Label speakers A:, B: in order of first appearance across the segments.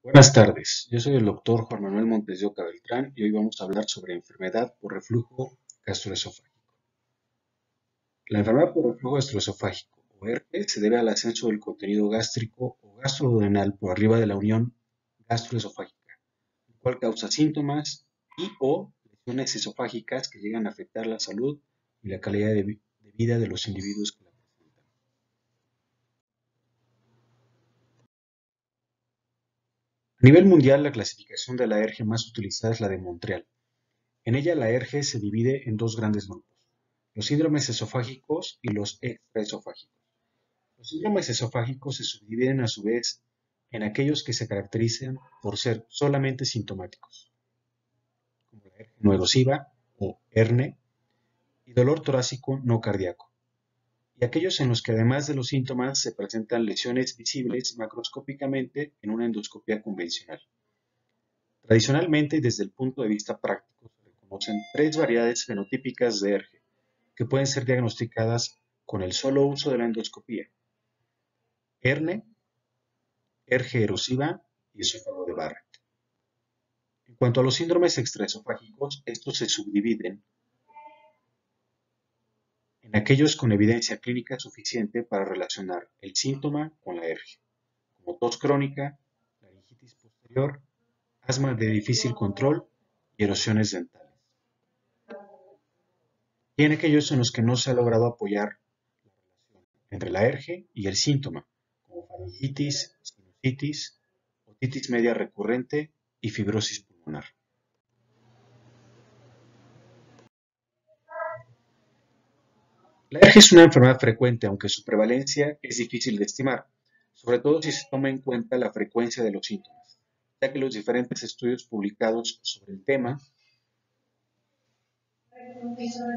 A: Buenas tardes, yo soy el doctor Juan Manuel Montes de Oca Beltrán y hoy vamos a hablar sobre enfermedad por reflujo gastroesofágico. La enfermedad por reflujo gastroesofágico o herpes se debe al ascenso del contenido gástrico o gastroduodenal por arriba de la unión gastroesofágica, el cual causa síntomas y o lesiones esofágicas que llegan a afectar la salud y la calidad de vida de los individuos que la presentan. A nivel mundial, la clasificación de la alergia más utilizada es la de Montreal. En ella la ERGE se divide en dos grandes grupos, los síndromes esofágicos y los extraesofágicos. Los síndromes esofágicos se subdividen a su vez en aquellos que se caracterizan por ser solamente sintomáticos, como la ERGE no erosiva o ERNE, y dolor torácico no cardíaco, y aquellos en los que además de los síntomas se presentan lesiones visibles macroscópicamente en una endoscopia convencional. Tradicionalmente y desde el punto de vista práctico se reconocen tres variedades fenotípicas de ERGE, que pueden ser diagnosticadas con el solo uso de la endoscopía: HERNE, ERGE erosiva y esófago de Barrett. En cuanto a los síndromes extraesofágicos, estos se subdividen en aquellos con evidencia clínica suficiente para relacionar el síntoma con la ERGE, como tos crónica, laringitis posterior, asma de difícil control y erosiones dentales. Y en aquellos en los que no se ha logrado apoyar entre la ERGE y el síntoma, como faringitis, sinusitis, otitis media recurrente y fibrosis pulmonar. La ERGE es una enfermedad frecuente, aunque su prevalencia es difícil de estimar, sobre todo si se toma en cuenta la frecuencia de los síntomas, ya que los diferentes estudios publicados sobre el tema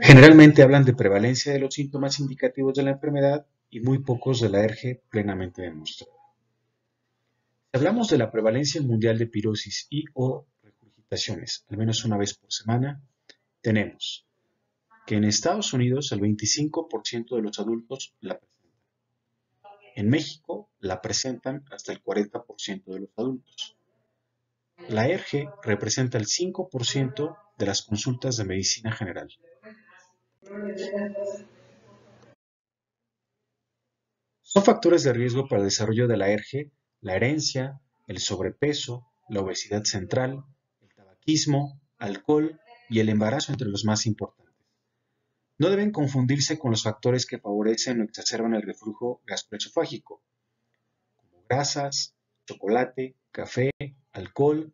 A: generalmente hablan de prevalencia de los síntomas indicativos de la enfermedad y muy pocos de la ERGE plenamente demostrada. Si hablamos de la prevalencia mundial de pirosis y o regurgitaciones, al menos una vez por semana, tenemos que en Estados Unidos el 25% de los adultos la presentan. En México la presentan hasta el 40% de los adultos. La ERGE representa el 5% de las consultas de medicina general. Son factores de riesgo para el desarrollo de la ERGE la herencia, el sobrepeso, la obesidad central, el tabaquismo, alcohol y el embarazo entre los más importantes. No deben confundirse con los factores que favorecen o exacerban el reflujo gastroesofágico, como grasas, chocolate, café, alcohol,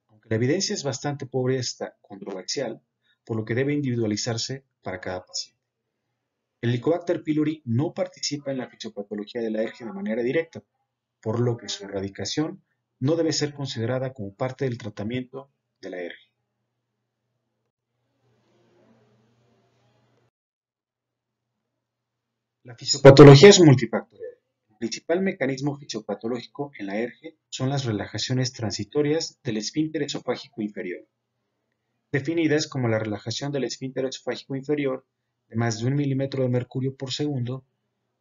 A: aunque la evidencia es bastante pobre hasta controversial, por lo que debe individualizarse para cada paciente. El Helicobacter pylori no participa en la fisiopatología de la ERGE de manera directa, por lo que su erradicación no debe ser considerada como parte del tratamiento de la ERGE. La fisiopatología es multifactorial. El principal mecanismo fisiopatológico en la ERGE son las relajaciones transitorias del esfínter esofágico inferior, definidas como la relajación del esfínter esofágico inferior de más de 1 milímetro de mercurio por segundo,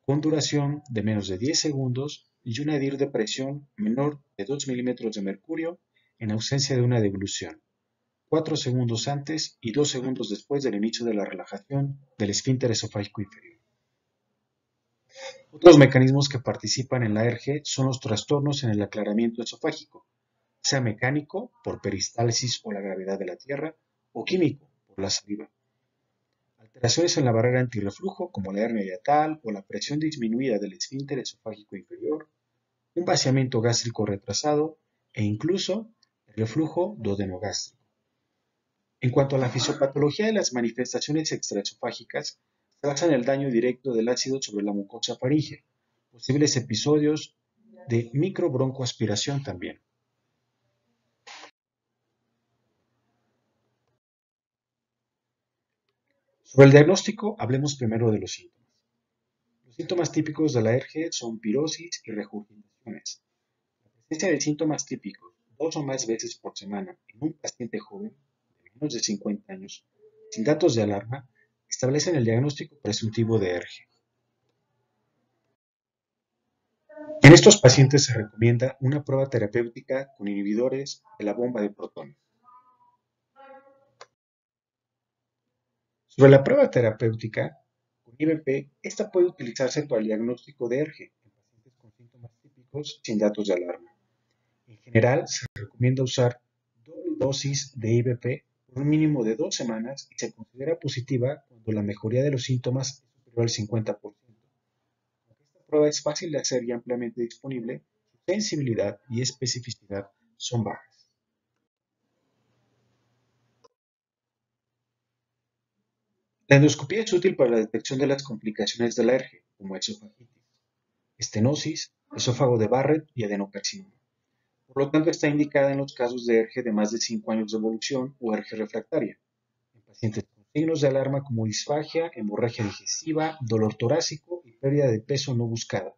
A: con duración de menos de 10 segundos y una DIR de presión menor de 2 milímetros de mercurio en ausencia de una deglución, 4 segundos antes y 2 segundos después del inicio de la relajación del esfínter esofágico inferior. Otros mecanismos que participan en la ERGE son los trastornos en el aclaramiento esofágico, sea mecánico, por peristalsis o la gravedad de la tierra, o químico, por la saliva. Alteraciones en la barrera antirreflujo, como la hernia hiatal o la presión disminuida del esfínter esofágico inferior, un vaciamiento gástrico retrasado e incluso el reflujo duodenogástrico. En cuanto a la fisiopatología de las manifestaciones extraesofágicas, se basa en el daño directo del ácido sobre la mucosa faríngea, posibles episodios de microbroncoaspiración también. Sobre el diagnóstico, hablemos primero de los síntomas. Los síntomas típicos de la ERGE son pirosis y regurgitaciones. La presencia de síntomas típicos dos o más veces por semana en un paciente joven de menos de 50 años, sin datos de alarma, establecen el diagnóstico presuntivo de ERGE. En estos pacientes se recomienda una prueba terapéutica con inhibidores de la bomba de protones. Sobre la prueba terapéutica con IBP, esta puede utilizarse para el diagnóstico de ERGE en pacientes con síntomas típicos sin datos de alarma. En general, se recomienda usar doble dosis de IBP por un mínimo de 2 semanas y se considera positiva cuando la mejoría de los síntomas es superior al 50%. Aunque esta prueba es fácil de hacer y ampliamente disponible, su sensibilidad y especificidad son bajas. La endoscopia es útil para la detección de las complicaciones de la ERGE, como esofagitis, estenosis, esófago de Barrett y adenocarcinoma. Por lo tanto, está indicada en los casos de ERGE de más de 5 años de evolución o ERGE refractaria, en pacientes con signos de alarma como disfagia, hemorragia digestiva, dolor torácico y pérdida de peso no buscada,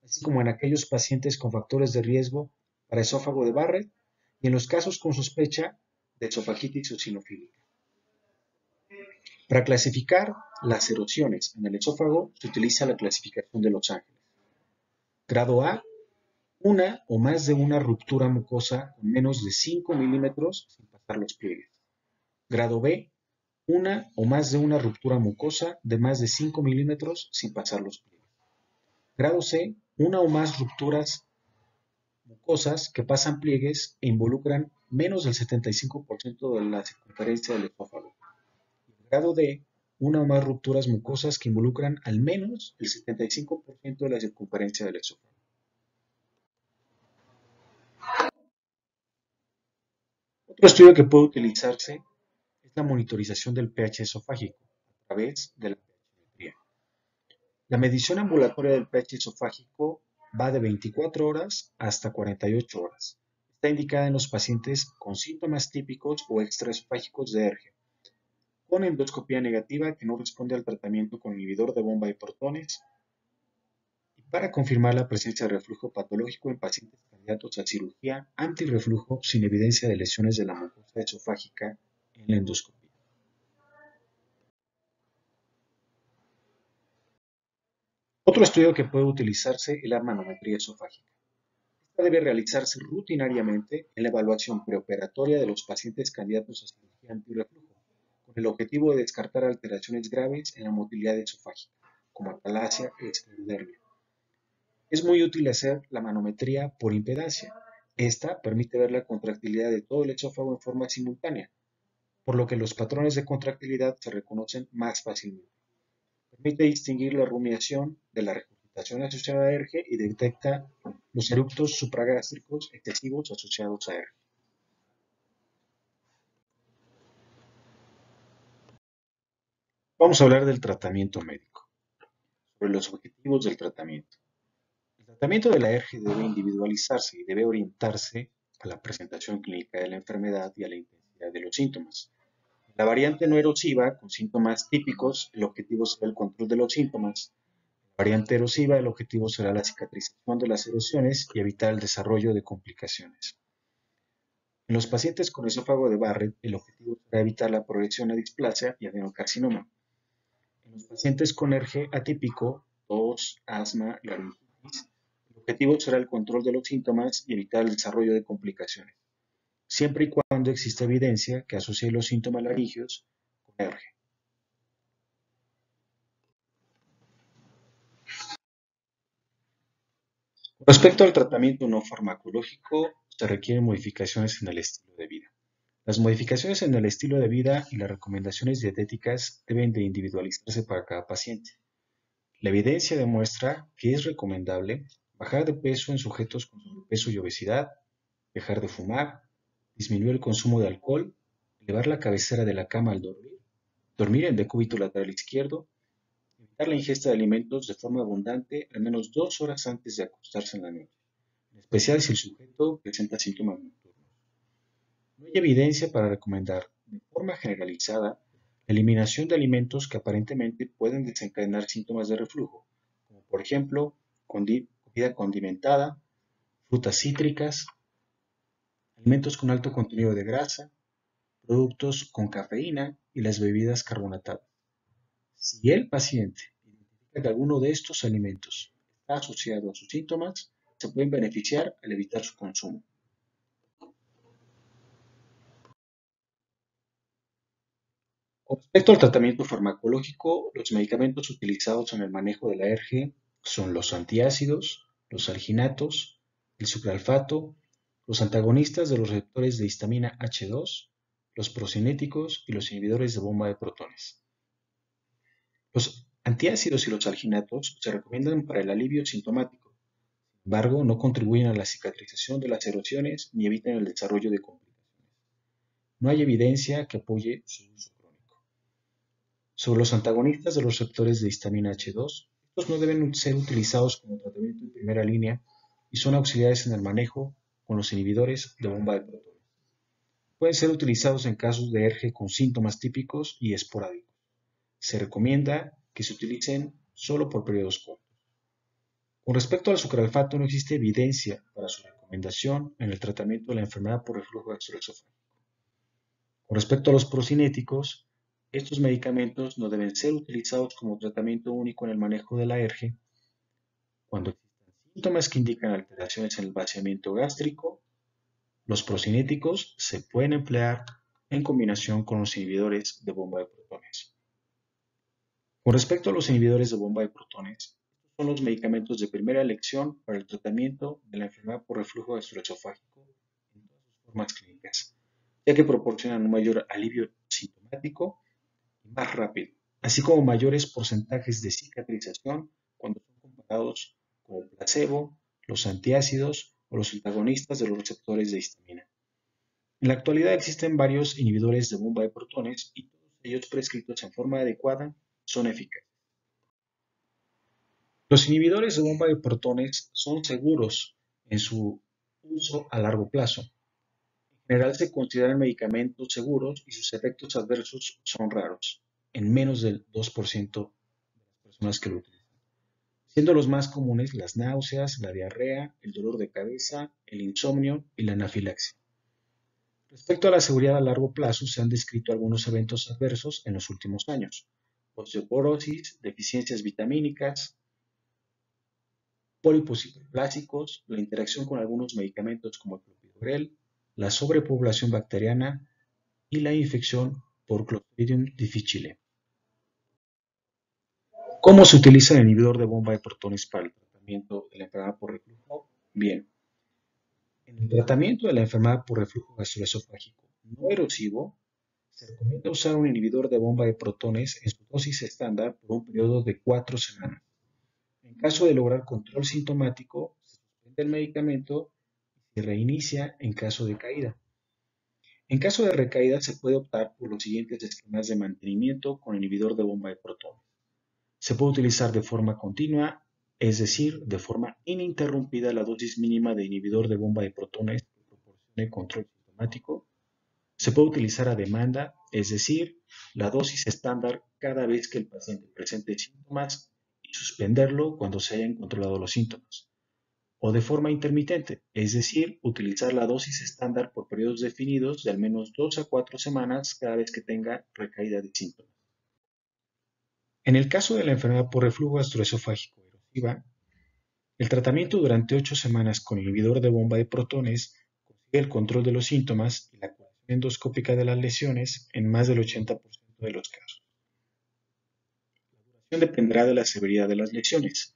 A: así como en aquellos pacientes con factores de riesgo para esófago de Barrett y en los casos con sospecha de esofagitis eosinofílica. Para clasificar las erosiones en el esófago se utiliza la clasificación de Los Ángeles. Grado A, una o más de una ruptura mucosa con menos de 5 milímetros sin pasar los pliegues. Grado B, una o más de una ruptura mucosa de más de 5 milímetros sin pasar los pliegues. Grado C, una o más rupturas mucosas que pasan pliegues e involucran menos del 75% de la circunferencia del esófago. Grado D, una o más rupturas mucosas que involucran al menos el 75% de la circunferencia del esófago. Otro estudio que puede utilizarse es la monitorización del pH esofágico a través de la pHmetría. La medición ambulatoria del pH esofágico va de 24 horas hasta 48 horas. Está indicada en los pacientes con síntomas típicos o extraesofágicos de ERGE, con endoscopía negativa que no responde al tratamiento con inhibidor de bomba de protones y para confirmar la presencia de reflujo patológico en pacientes candidatos a cirugía antirreflujo sin evidencia de lesiones de la mucosa esofágica en la endoscopia. Otro estudio que puede utilizarse es la manometría esofágica. Esta debe realizarse rutinariamente en la evaluación preoperatoria de los pacientes candidatos a cirugía antirreflujo, con el objetivo de descartar alteraciones graves en la motilidad esofágica, como atalasia y esclerodermia. Es muy útil hacer la manometría por impedancia. Esta permite ver la contractilidad de todo el esófago en forma simultánea, por lo que los patrones de contractilidad se reconocen más fácilmente. Permite distinguir la rumiación de la regurgitación asociada a ERGE y detecta los eructos supragástricos excesivos asociados a ERGE. Vamos a hablar del tratamiento médico, sobre los objetivos del tratamiento. El tratamiento de la ERGE debe individualizarse y debe orientarse a la presentación clínica de la enfermedad y a la intensidad de los síntomas. La variante no erosiva, con síntomas típicos, el objetivo será el control de los síntomas. La variante erosiva, el objetivo será la cicatrización de las erosiones y evitar el desarrollo de complicaciones. En los pacientes con esófago de Barrett, el objetivo será evitar la progresión a displasia y adenocarcinoma. En los pacientes con ERGE atípico, tos, asma, laringitis, el objetivo será el control de los síntomas y evitar el desarrollo de complicaciones, siempre y cuando exista evidencia que asocie los síntomas laringios con ERGE. Respecto al tratamiento no farmacológico, se requieren modificaciones en el estilo de vida. Las modificaciones en el estilo de vida y las recomendaciones dietéticas deben de individualizarse para cada paciente. La evidencia demuestra que es recomendable bajar de peso en sujetos con sobrepeso y obesidad, dejar de fumar, disminuir el consumo de alcohol, elevar la cabecera de la cama al dormir, dormir en decúbito lateral izquierdo, evitar la ingesta de alimentos de forma abundante al menos 2 horas antes de acostarse en la noche, en especial si el sujeto presenta síntomas nocturnos. No hay evidencia para recomendar de forma generalizada la eliminación de alimentos que aparentemente pueden desencadenar síntomas de reflujo, como por ejemplo comida condimentada, frutas cítricas, alimentos con alto contenido de grasa, productos con cafeína y las bebidas carbonatadas. Si el paciente identifica que alguno de estos alimentos está asociado a sus síntomas se pueden beneficiar al evitar su consumo. Con respecto al tratamiento farmacológico, los medicamentos utilizados en el manejo de la alergia son los antiácidos, los alginatos, el sucralfato, los antagonistas de los receptores de histamina H2, los procinéticos y los inhibidores de bomba de protones. Los antiácidos y los alginatos se recomiendan para el alivio sintomático. Sin embargo, no contribuyen a la cicatrización de las erosiones ni evitan el desarrollo de complicaciones. No hay evidencia que apoye su uso crónico. Sobre los antagonistas de los receptores de histamina H2, estos no deben ser utilizados como tratamiento en primera línea y son auxiliares en el manejo con los inhibidores de bomba de protones. Pueden ser utilizados en casos de alergia con síntomas típicos y esporádicos. Se recomienda que se utilicen solo por periodos cortos. Con respecto al sucralfato, no existe evidencia para su recomendación en el tratamiento de la enfermedad por reflujo gastroesofágico. Con respecto a los procinéticos, estos medicamentos no deben ser utilizados como tratamiento único en el manejo de la alergia cuando existan síntomas que indican alteraciones en el vaciamiento gástrico. Los procinéticos se pueden emplear en combinación con los inhibidores de bomba de protones. Con respecto a los inhibidores de bomba de protones, estos son los medicamentos de primera elección para el tratamiento de la enfermedad por reflujo gastroesofágico en todas sus formas clínicas, ya que proporcionan un mayor alivio sintomático y más rápido, así como mayores porcentajes de cicatrización cuando son comparados con el placebo, los antiácidos o los antagonistas de los receptores de histamina. En la actualidad existen varios inhibidores de bomba de protones y todos ellos prescritos en forma adecuada son eficaces. Los inhibidores de bomba de protones son seguros en su uso a largo plazo. En general se consideran medicamentos seguros y sus efectos adversos son raros, en menos del 2% de las personas que lo utilizan, siendo los más comunes las náuseas, la diarrea, el dolor de cabeza, el insomnio y la anafilaxia. Respecto a la seguridad a largo plazo, se han descrito algunos eventos adversos en los últimos años: osteoporosis, deficiencias vitamínicas, pólipos hiperplásicos, la interacción con algunos medicamentos como el clopidogrel, la sobrepoblación bacteriana y la infección por Clostridium difficile. ¿Cómo se utiliza el inhibidor de bomba de protones para el tratamiento de la enfermedad por reflujo? Bien, en el tratamiento de la enfermedad por reflujo gastroesofágico no erosivo, se recomienda usar un inhibidor de bomba de protones en su dosis estándar por un periodo de 4 semanas. En caso de lograr control sintomático, se suspende el medicamento y se reinicia en caso de caída. En caso de recaída, se puede optar por los siguientes esquemas de mantenimiento con inhibidor de bomba de protones. Se puede utilizar de forma continua, es decir, de forma ininterrumpida, la dosis mínima de inhibidor de bomba de protones que proporcione control sintomático. Se puede utilizar a demanda, es decir, la dosis estándar cada vez que el paciente presente síntomas y suspenderlo cuando se hayan controlado los síntomas. O de forma intermitente, es decir, utilizar la dosis estándar por periodos definidos de al menos 2 a 4 semanas cada vez que tenga recaída de síntomas. En el caso de la enfermedad por reflujo gastroesofágico erosiva, el tratamiento durante 8 semanas con inhibidor de bomba de protones consigue el control de los síntomas y la curación endoscópica de las lesiones en más del 80% de los casos. La duración dependerá de la severidad de las lesiones.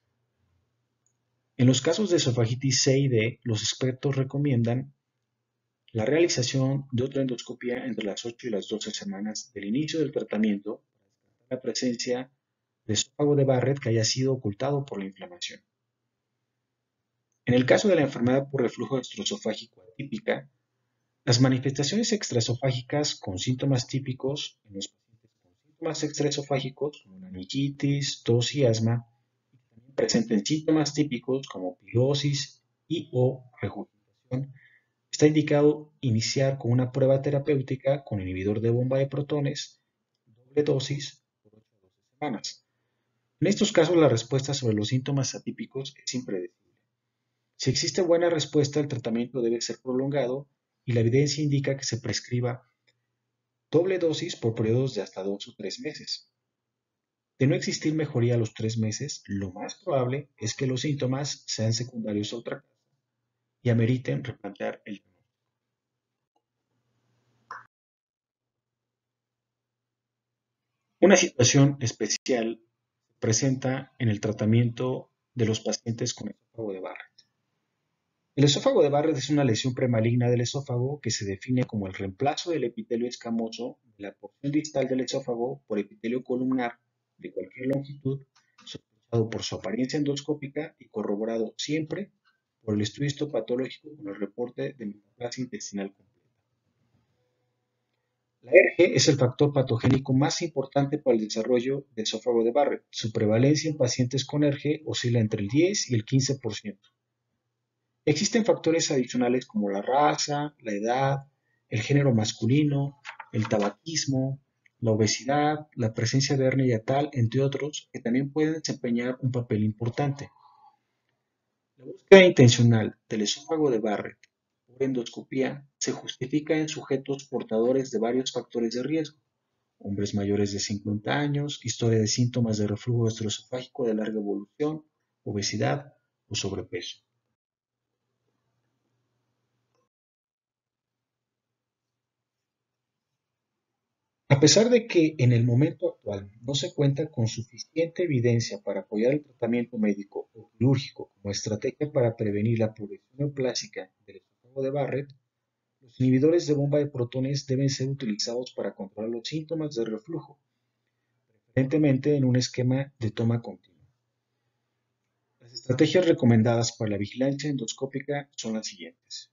A: En los casos de esofagitis C y D, los expertos recomiendan la realización de otra endoscopia entre las 8 y las 12 semanas del inicio del tratamiento para descartar la presencia de esófago de Barrett que haya sido ocultado por la inflamación. En el caso de la enfermedad por reflujo gastroesofágico atípica, las manifestaciones extraesofágicas con síntomas típicos en los pacientes con síntomas extraesofágicos como laringitis, tos y asma, y que también presenten síntomas típicos como pirosis y o regurgitación, está indicado iniciar con una prueba terapéutica con inhibidor de bomba de protones, doble dosis por 8 a 12 semanas. En estos casos, la respuesta sobre los síntomas atípicos es impredecible. Si existe buena respuesta, el tratamiento debe ser prolongado y la evidencia indica que se prescriba doble dosis por periodos de hasta 2 o 3 meses. De no existir mejoría a los 3 meses, lo más probable es que los síntomas sean secundarios a otra causa y ameriten replantear el diagnóstico. Una situación especial se presenta en el tratamiento de los pacientes con esófago de Barrett. El esófago de Barrett es una lesión premaligna del esófago que se define como el reemplazo del epitelio escamoso de la porción distal del esófago por epitelio columnar de cualquier longitud, sospechado por su apariencia endoscópica y corroborado siempre por el estudio histopatológico con el reporte de metaplasia intestinal completa. La ERG es el factor patogénico más importante para el desarrollo de esófago de Barrett. Su prevalencia en pacientes con ERG oscila entre el 10 y el 15%. Existen factores adicionales como la raza, la edad, el género masculino, el tabaquismo, la obesidad, la presencia de hernia yatal, entre otros, que también pueden desempeñar un papel importante. La búsqueda intencional del esófago de Barrett por endoscopía se justifica en sujetos portadores de varios factores de riesgo: hombres mayores de 50 años, historia de síntomas de reflujo gastroesofágico de larga evolución, obesidad o sobrepeso. A pesar de que en el momento actual no se cuenta con suficiente evidencia para apoyar el tratamiento médico o quirúrgico como estrategia para prevenir la progresión neoplásica del esófago de Barrett, los inhibidores de bomba de protones deben ser utilizados para controlar los síntomas de reflujo, preferentemente en un esquema de toma continua. Las estrategias recomendadas para la vigilancia endoscópica son las siguientes.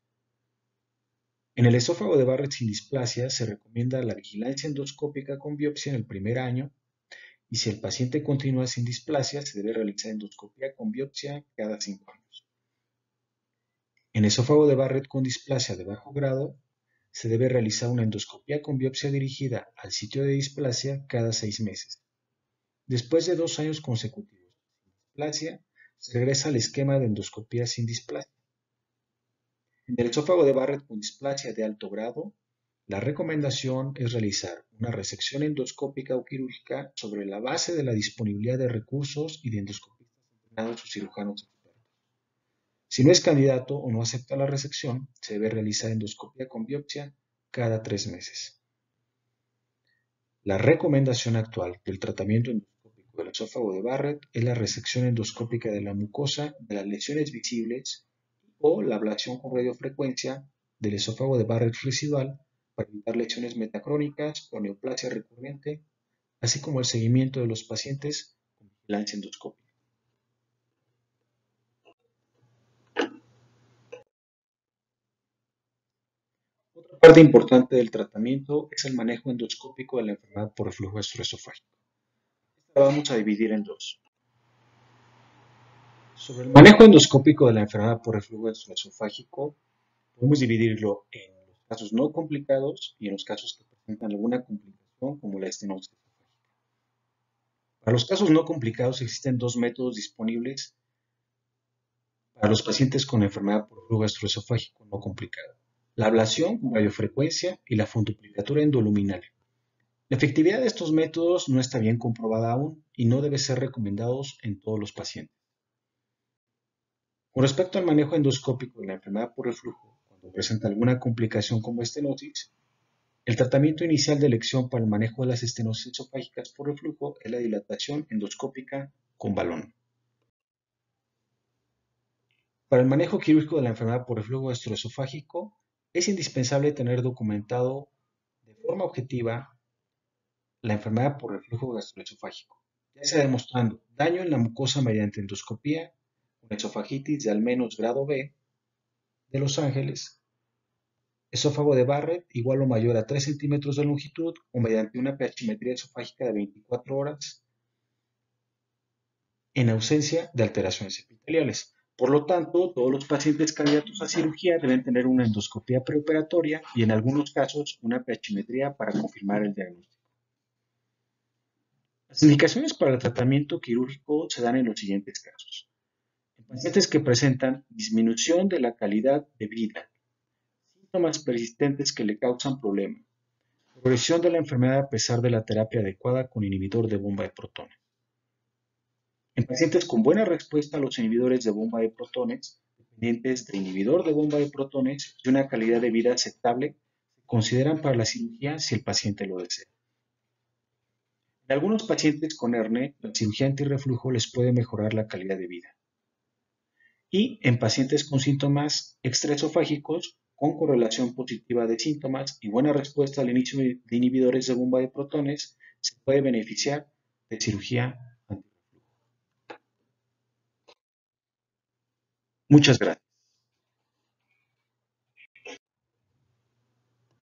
A: En el esófago de Barrett sin displasia se recomienda la vigilancia endoscópica con biopsia en el primer año, y si el paciente continúa sin displasia se debe realizar endoscopia con biopsia cada 5 años. En esófago de Barrett con displasia de bajo grado se debe realizar una endoscopia con biopsia dirigida al sitio de displasia cada 6 meses. Después de 2 años consecutivos sin displasia, se regresa al esquema de endoscopia sin displasia. En el esófago de Barrett con displasia de alto grado, la recomendación es realizar una resección endoscópica o quirúrgica sobre la base de la disponibilidad de recursos y de endoscopistas entrenados o cirujanos expertos. Si no es candidato o no acepta la resección, se debe realizar endoscopia con biopsia cada 3 meses. La recomendación actual del tratamiento endoscópico del esófago de Barrett es la resección endoscópica de la mucosa de las lesiones visibles o la ablación con radiofrecuencia del esófago de Barrett residual para evitar lesiones metacrónicas o neoplasia recurrente, así como el seguimiento de los pacientes con vigilancia endoscópica. Otra parte importante del tratamiento es el manejo endoscópico de la enfermedad por reflujo gastroesofágico. Esta la vamos a dividir en dos. Sobre el manejo endoscópico de la enfermedad por reflujo gastroesofágico, podemos dividirlo en los casos no complicados y en los casos que presentan alguna complicación como la estenosis esofágica. Para los casos no complicados existen dos métodos disponibles para los pacientes con enfermedad por reflujo gastroesofágico no complicado: la ablación con radiofrecuencia y la funduplicatura endoluminal. La efectividad de estos métodos no está bien comprobada aún y no debe ser recomendados en todos los pacientes. Con respecto al manejo endoscópico de la enfermedad por reflujo, cuando presenta alguna complicación como estenosis, el tratamiento inicial de elección para el manejo de las estenosis esofágicas por reflujo es la dilatación endoscópica con balón. Para el manejo quirúrgico de la enfermedad por reflujo gastroesofágico, es indispensable tener documentado de forma objetiva la enfermedad por reflujo gastroesofágico, ya sea demostrando daño en la mucosa mediante endoscopía, una esofagitis de al menos grado B de Los Ángeles, esófago de Barrett igual o mayor a 3 centímetros de longitud o mediante una pHimetría esofágica de 24 horas en ausencia de alteraciones epiteliales. Por lo tanto, todos los pacientes candidatos a cirugía deben tener una endoscopia preoperatoria y en algunos casos una pHimetría para confirmar el diagnóstico. Las indicaciones para el tratamiento quirúrgico se dan en los siguientes casos: en pacientes que presentan disminución de la calidad de vida, síntomas persistentes que le causan problemas, progresión de la enfermedad a pesar de la terapia adecuada con inhibidor de bomba de protones. En pacientes con buena respuesta a los inhibidores de bomba de protones, dependientes de inhibidor de bomba de protones y una calidad de vida aceptable, se consideran para la cirugía si el paciente lo desea. En algunos pacientes con hernia, la cirugía antirreflujo les puede mejorar la calidad de vida. Y en pacientes con síntomas extraesofágicos, con correlación positiva de síntomas y buena respuesta al inicio de inhibidores de bomba de protones, se puede beneficiar de cirugía antirreflujo. Muchas gracias.